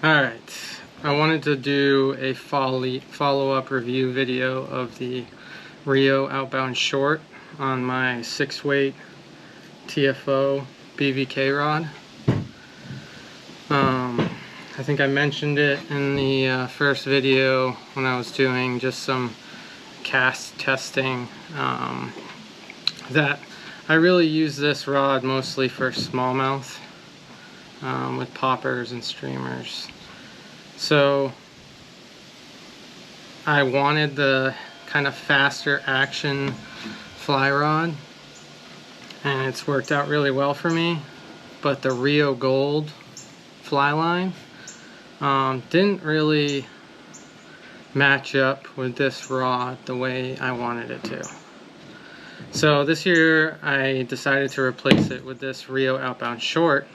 Alright, I wanted to do a follow-up review video of the Rio Outbound short on my 6-weight TFO BVK rod. I think I mentioned it in the first video when I was doing just some cast testing, that I really use this rod mostly for smallmouth with poppers and streamers. So I wanted the kind of faster action fly rod, and it's worked out really well for me. But the Rio Gold fly line didn't really match up with this rod the way I wanted it to. So this year I decided to replace it with this Rio Outbound short.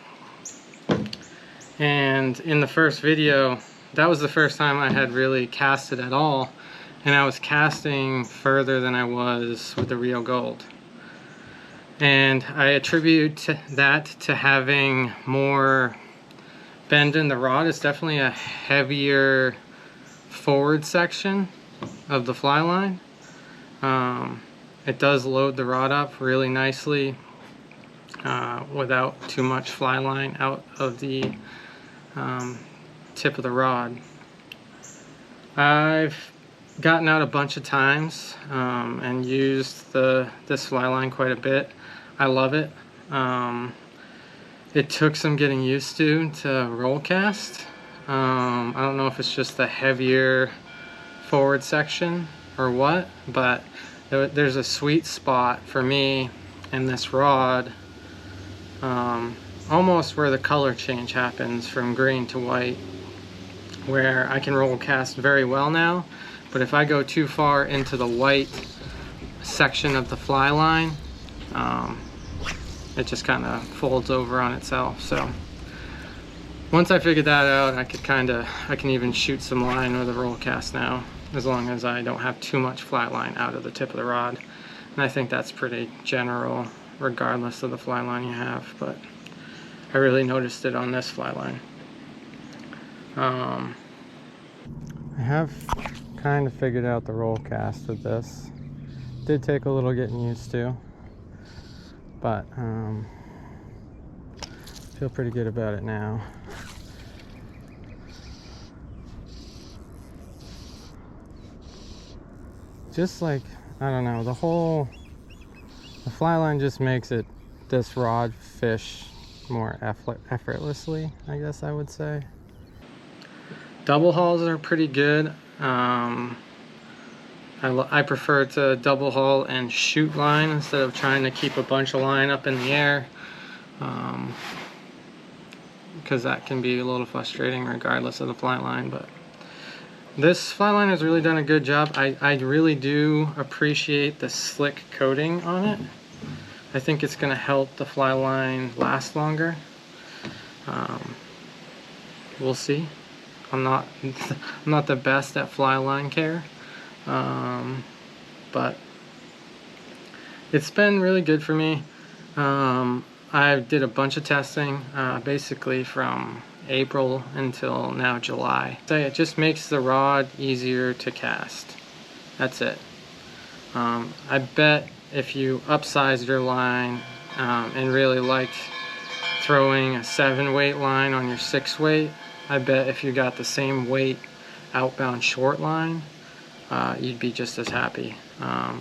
And in the first video, that was the first time I had really casted at all, and I was casting further than I was with the Rio Gold. And I attribute that to having more bend in the rod. It's definitely a heavier forward section of the fly line. It does load the rod up really nicely without too much fly line out of the tip of the rod. I've gotten out a bunch of times and used this fly line quite a bit. I love it. It took some getting used to roll cast. I don't know if it's just the heavier forward section or what, but there's a sweet spot for me in this rod, almost where the color change happens from green to white, where I can roll cast very well now. But if I go too far into the white section of the fly line, it just kind of folds over on itself. So once I figured that out, I can even shoot some line with a roll cast now, as long as I don't have too much fly line out of the tip of the rod. And I think that's pretty general regardless of the fly line you have, but I really noticed it on this fly line. I have kind of figured out the roll cast with this. Did take a little getting used to, but feel pretty good about it now. Just like, I don't know, the fly line just makes this rod fish more effortlessly, I guess I would say. Double hauls are pretty good. I prefer to double haul and shoot line instead of trying to keep a bunch of line up in the air, because that can be a little frustrating regardless of the fly line. But this fly line has really done a good job. I really do appreciate the slick coating on it. I think it's going to help the fly line last longer. We'll see. I'm not the best at fly line care, but it's been really good for me. I did a bunch of testing, basically from April until now July. So it just makes the rod easier to cast. That's it. I bet if you upsized your line and really liked throwing a 7-weight line on your 6-weight, I bet if you got the same weight outbound short line, you'd be just as happy,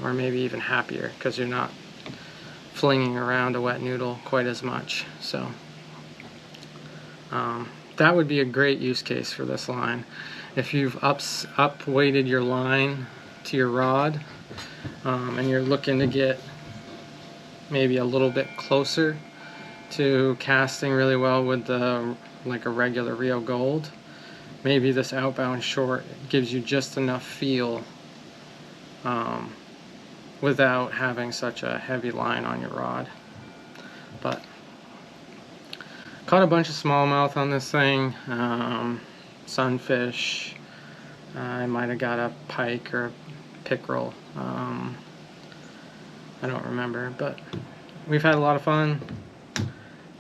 or maybe even happier, because you're not flinging around a wet noodle quite as much. So that would be a great use case for this line. If you've up-weighted your line to your rod, and you're looking to get maybe a little bit closer to casting really well with like a regular Rio Gold, maybe this outbound short gives you just enough feel without having such a heavy line on your rod. But caught a bunch of smallmouth on this thing, sunfish. I might have got a pike or a pickerel. I don't remember, but we've had a lot of fun,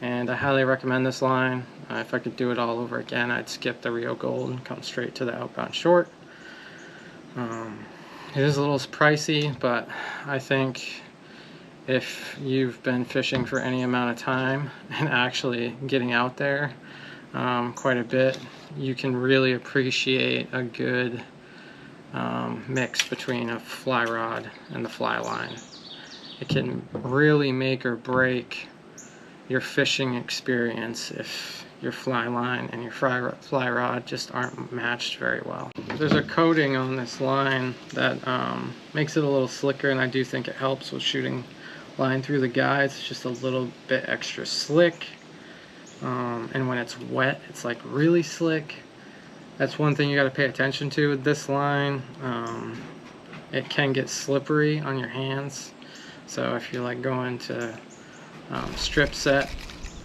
and I highly recommend this line. If I could do it all over again, I'd skip the Rio Gold and come straight to the Outbound Short. It is a little pricey, but I think if you've been fishing for any amount of time and actually getting out there quite a bit, you can really appreciate a good mix between a fly rod and the fly line. It can really make or break your fishing experience if your fly line and your fly rod just aren't matched very well. There's a coating on this line that makes it a little slicker, and I do think it helps with shooting line through the guides. It's just a little bit extra slick, and when it's wet, it's like really slick. That's one thing you got to pay attention to with this line. It can get slippery on your hands, so if you're like going to strip set,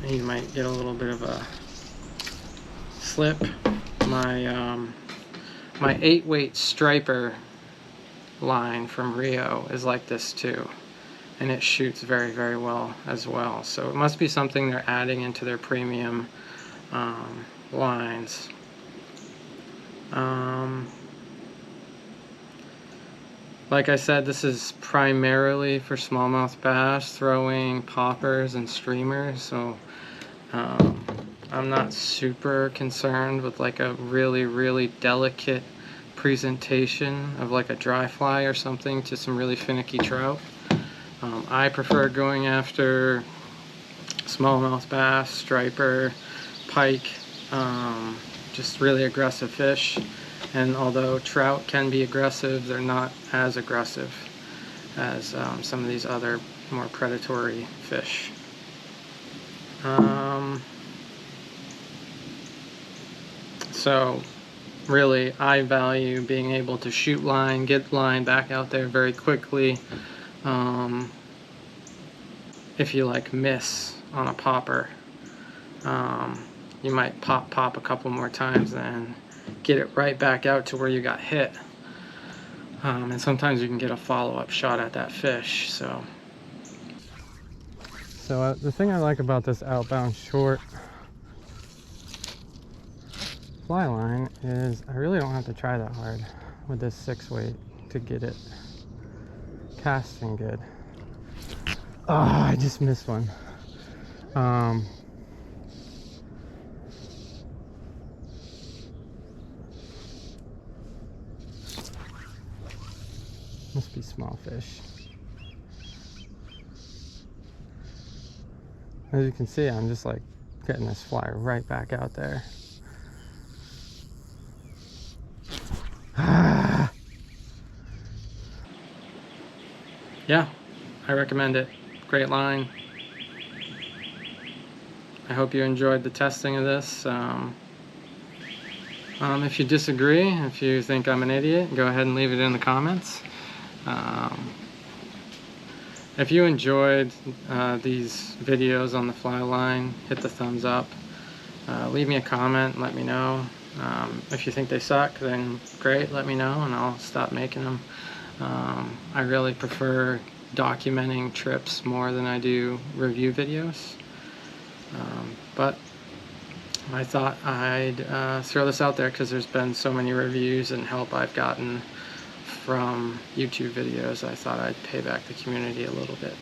you might get a little bit of a slip. My 8-weight striper line from Rio is like this too, and it shoots very, very well as well. So it must be something they're adding into their premium lines. Like I said, this is primarily for smallmouth bass, throwing poppers and streamers, so I'm not super concerned with like a really, really delicate presentation of like a dry fly or something to some really finicky trout. I prefer going after smallmouth bass, striper, pike, just really aggressive fish. And although trout can be aggressive, they're not as aggressive as some of these other more predatory fish. So really, I value being able to shoot line, get line back out there very quickly. If you like miss on a popper, you might pop a couple more times, then get it right back out to where you got hit. And sometimes you can get a follow-up shot at that fish. So the thing I like about this Outbound Short fly line is I really don't have to try that hard with this 6-weight to get it casting good. Oh, I just missed one. Must be small fish. As you can see, I'm just like getting this fly right back out there. Yeah, I recommend it. Great line. I hope you enjoyed the testing of this. If you disagree, if you think I'm an idiot, go ahead and leave it in the comments. If you enjoyed these videos on the fly line, hit the thumbs up. Leave me a comment and let me know. If you think they suck, then great, let me know and I'll stop making them. I really prefer documenting trips more than I do review videos. But I thought I'd throw this out there because there's been so many reviews and help I've gotten from YouTube videos. I thought I'd pay back the community a little bit.